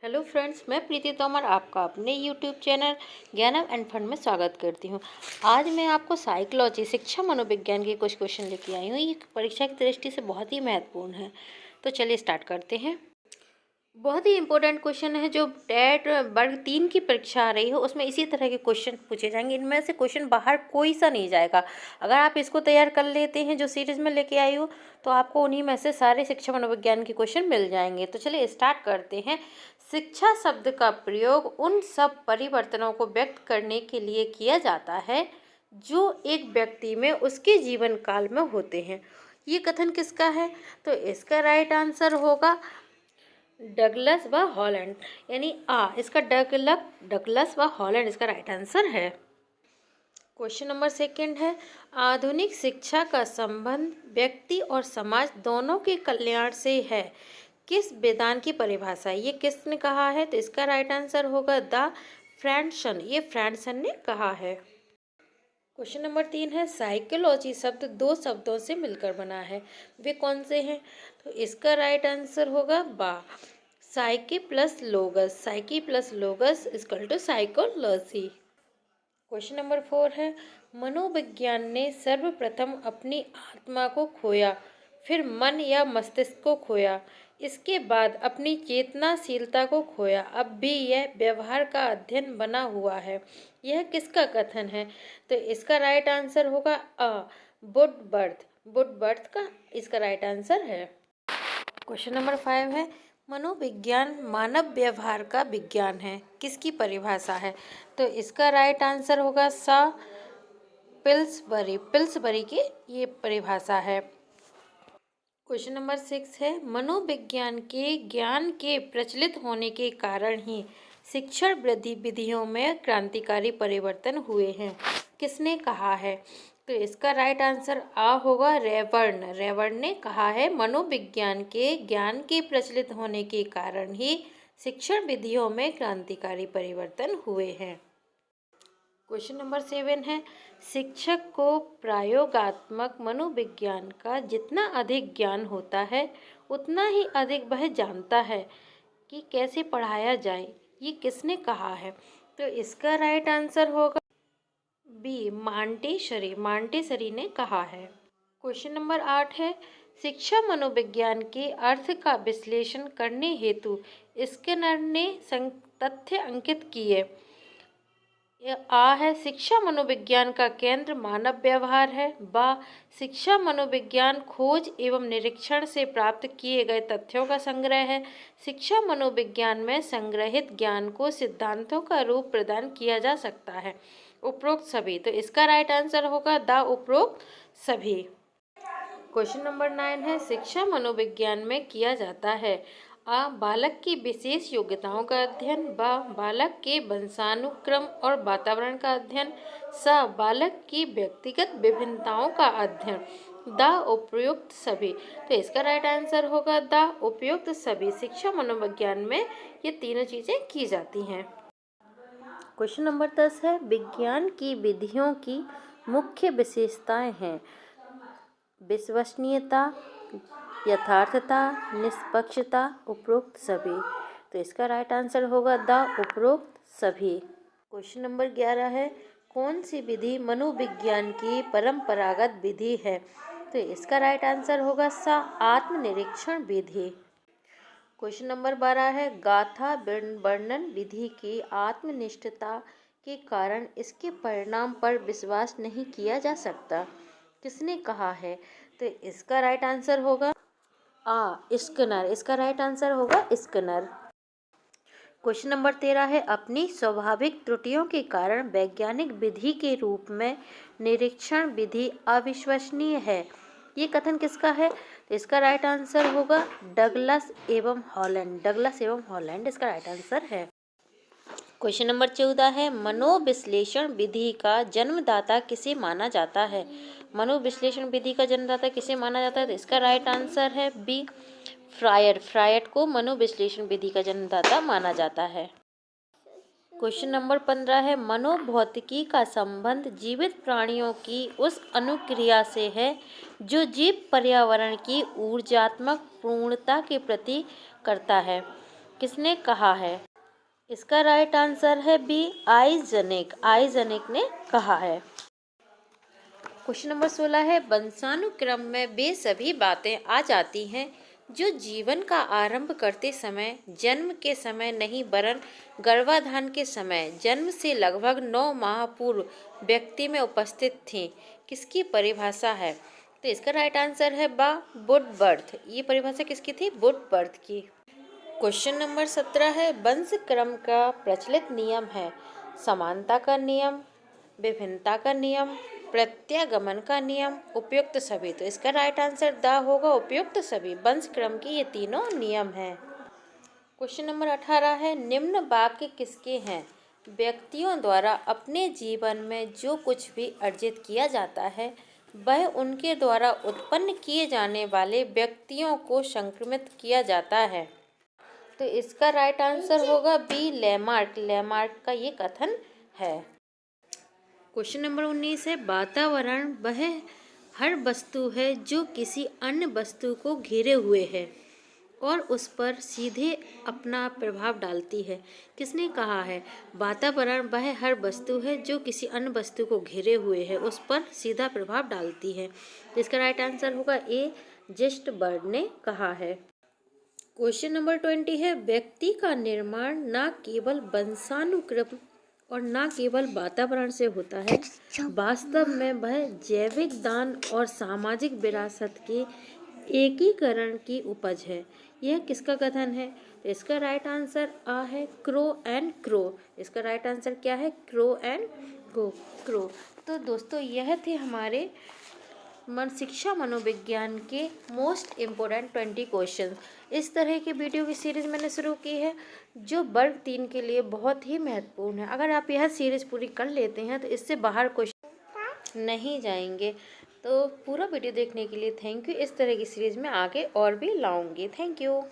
Hello friends, मैं प्रीति तोमर आपका अपने यूट्यूब चैनल ज्ञानम एंड फन में स्वागत करती हूँ। आज मैं आपको साइकोलॉजी शिक्षा मनोविज्ञान के कुछ क्वेश्चन लेके आई हूँ। ये परीक्षा की दृष्टि से बहुत ही महत्वपूर्ण है। तो चलिए स्टार्ट करते हैं। बहुत ही इंपॉर्टेंट क्वेश्चन है। जो टेट वर्ग 3 की परीक्षा आ रही है उसमें इसी तरह के क्वेश्चन पूछे जाएंगे। इनमें से क्वेश्चन बाहर कोई सा नहीं जाएगा। अगर आप इसको तैयार कर लेते हैं जो सीरीज में लेके आई हूँ, तो आपको उन्हीं में से सारे शिक्षा मनोविज्ञान के क्वेश्चन मिल जाएंगे। तो चलिए स्टार्ट करते हैं। शिक्षा शब्द का प्रयोग उन सब परिवर्तनों को व्यक्त करने के लिए किया जाता है जो एक व्यक्ति में उसके जीवन काल में होते हैं। ये कथन किसका है? तो इसका राइट आंसर होगा डगलस व हॉलैंड, यानी इसका डगलस व हॉलैंड इसका राइट आंसर है। क्वेश्चन नंबर सेकंड है, आधुनिक शिक्षा का संबंध व्यक्ति और समाज दोनों के कल्याण से है। किस वेदांत की परिभाषा? ये किसने कहा है? तो इसका राइट आंसर होगा द फ्रैंडसन। ये फ्रैंडसन ने कहा है। क्वेश्चन नंबर 3 है, साइकोलॉजी शब्द 2 शब्दों से मिलकर बना है। वे कौन से हैं? तो इसका राइट आंसर होगा psyche plus logos. Psyche plus logos equal to psychology. Question number 4 है, मनोविज्ञान ने सर्वप्रथम अपनी आत्मा को खोया, फिर मन या मस्तिष्क को खोया, इसके बाद अपनी चेतनाशीलता को खोया, अब भी यह व्यवहार का अध्ययन बना हुआ है। यह किसका कथन है? तो इसका राइट आंसर होगा वुडवर्थ का इसका राइट आंसर है। क्वेश्चन नंबर 5 है, मनोविज्ञान मानव व्यवहार का विज्ञान है। किसकी परिभाषा है? तो इसका राइट आंसर होगा पिल्सबरी की ये परिभाषा है। क्वेश्चन नंबर 6 है, मनोविज्ञान के ज्ञान के प्रचलित होने के कारण ही शिक्षण गतिविधियों में क्रांतिकारी परिवर्तन हुए हैं। किसने कहा है? तो इसका राइट आंसर होगा रेवर्ण ने कहा है, मनोविज्ञान के ज्ञान के प्रचलित होने के कारण ही शिक्षण विधियों में क्रांतिकारी परिवर्तन हुए हैं। क्वेश्चन नंबर 7 है, शिक्षक को प्रयोगात्मक मनोविज्ञान का जितना अधिक ज्ञान होता है उतना ही अधिक वह जानता है कि कैसे पढ़ाया जाए। ये किसने कहा है? तो इसका राइट आंसर होगा बी मांटेसरी ने कहा है। क्वेश्चन नंबर 8 है, शिक्षा मनोविज्ञान के अर्थ का विश्लेषण करने हेतु स्किनर ने तथ्य अंकित किए। है, शिक्षा मनोविज्ञान का केंद्र मानव व्यवहार है। शिक्षा मनोविज्ञान खोज एवं निरीक्षण से प्राप्त किए गए तथ्यों का संग्रह है। शिक्षा मनोविज्ञान में संग्रहित ज्ञान को सिद्धांतों का रूप प्रदान किया जा सकता है। उपरोक्त सभी। तो इसका राइट आंसर होगा द उपरोक्त सभी। क्वेश्चन नंबर 9 है, शिक्षा मनोविज्ञान में किया जाता है बालक की विशेष योग्यताओं का अध्ययन, बालक के वंशानुक्रम और वातावरण का अध्ययन, बालक की व्यक्तिगत विभिन्नताओं का अध्ययन, द उपयुक्त सभी। तो इसका राइट आंसर होगा द उपयुक्त सभी। शिक्षा मनोविज्ञान में ये तीनों चीजें की जाती हैं। क्वेश्चन नंबर 10 है, विज्ञान की विधियों की मुख्य विशेषताएं हैं विश्वसनीयता, यथार्थता, निष्पक्षता, उपरोक्त सभी। तो इसका राइट आंसर होगा द उपरोक्त सभी। क्वेश्चन नंबर 11 है, कौन सी विधि मनोविज्ञान की परंपरागत विधि है? तो इसका राइट आंसर होगा आत्मनिरीक्षण विधि। क्वेश्चन नंबर 12 है, गाथा वर्णन विधि की आत्मनिष्ठता के कारण इसके परिणाम पर विश्वास नहीं किया जा सकता। किसने कहा है? तो इसका राइट आंसर होगा स्किनर। इसका राइट आंसर होगा स्किनर। क्वेश्चन नंबर 13 है, अपनी स्वाभाविक त्रुटियों के कारण वैज्ञानिक विधि के रूप में निरीक्षण विधि अविश्वसनीय है। ये कथन किसका है? तो इसका राइट आंसर होगा डगलस एवं हॉलैंड इसका राइट आंसर है। क्वेश्चन नंबर 14 है, मनोविश्लेषण विधि का जन्मदाता किसे माना जाता है? मनोविश्लेषण विधि का जन्मदाता किसे माना जाता है? तो इसका राइट आंसर है बी फ्रायड को मनोविश्लेषण विधि का जन्मदाता माना जाता है। क्वेश्चन नंबर 15 है, मनोभौतिकी का संबंध जीवित प्राणियों की उस अनुक्रिया से है जो जीव पर्यावरण की ऊर्जात्मक पूर्णता के प्रति करता है। किसने कहा है? इसका राइट आंसर है बी, आइजनेक। आइजनेक ने कहा है। क्वेश्चन नंबर 16 है, वंशानुक्रम में वे सभी बातें आ जाती हैं जो जीवन का आरंभ करते समय, जन्म के समय नहीं वरन गर्भाधान के समय, जन्म से लगभग 9 माह पूर्व व्यक्ति में उपस्थित थीं। किसकी परिभाषा है? तो इसका राइट आंसर है बा, वुड बर्थ। ये परिभाषा किसकी थी? वुड बर्थ की। क्वेश्चन नंबर 17 है, वंश क्रम का प्रचलित नियम है समानता का नियम, विभिन्नता का नियम, प्रत्यागमन का नियम, उपयुक्त सभी। तो इसका राइट आंसर द होगा, उपयुक्त सभी। वंश क्रम की ये तीनों नियम हैं। क्वेश्चन नंबर 18 है, निम्न वाक्य किसके हैं? व्यक्तियों द्वारा अपने जीवन में जो कुछ भी अर्जित किया जाता है वह उनके द्वारा उत्पन्न किए जाने वाले व्यक्तियों को संक्रमित किया जाता है। तो इसका राइट आंसर होगा बी, लेमार्क। लेमार्क का ये कथन है। क्वेश्चन नंबर 19 है, वातावरण वह हर वस्तु है जो किसी अन्य वस्तु को घेरे हुए है और उस पर सीधे अपना प्रभाव डालती है। किसने कहा है? वातावरण वह हर वस्तु है जो किसी अन्य वस्तु को घेरे हुए है, उस पर सीधा प्रभाव डालती है। इसका राइट आंसर होगा ए, जस्ट बर्ड ने कहा है। क्वेश्चन नंबर 20 है, व्यक्ति का निर्माण न केवल वंशानुक्रम और न केवल वातावरण से होता है, वास्तव में वह जैविक दान और सामाजिक विरासत के एकीकरण की उपज है। यह किसका कथन है? तो इसका राइट आंसर आ है, क्रो एंड क्रो। इसका राइट आंसर क्या है? Crow and crow. तो दोस्तों यह थे हमारे शिक्षा मनोविज्ञान के मोस्ट इम्पोर्टेंट 20 क्वेश्चन। इस तरह की वीडियो की सीरीज़ मैंने शुरू की है जो वर्ग 3 के लिए बहुत ही महत्वपूर्ण है। अगर आप यह सीरीज़ पूरी कर लेते हैं तो इससे बाहर क्वेश्चन नहीं जाएंगे। तो पूरा वीडियो देखने के लिए थैंक यू। इस तरह की सीरीज़ में आगे और भी लाऊंगी। Thank you.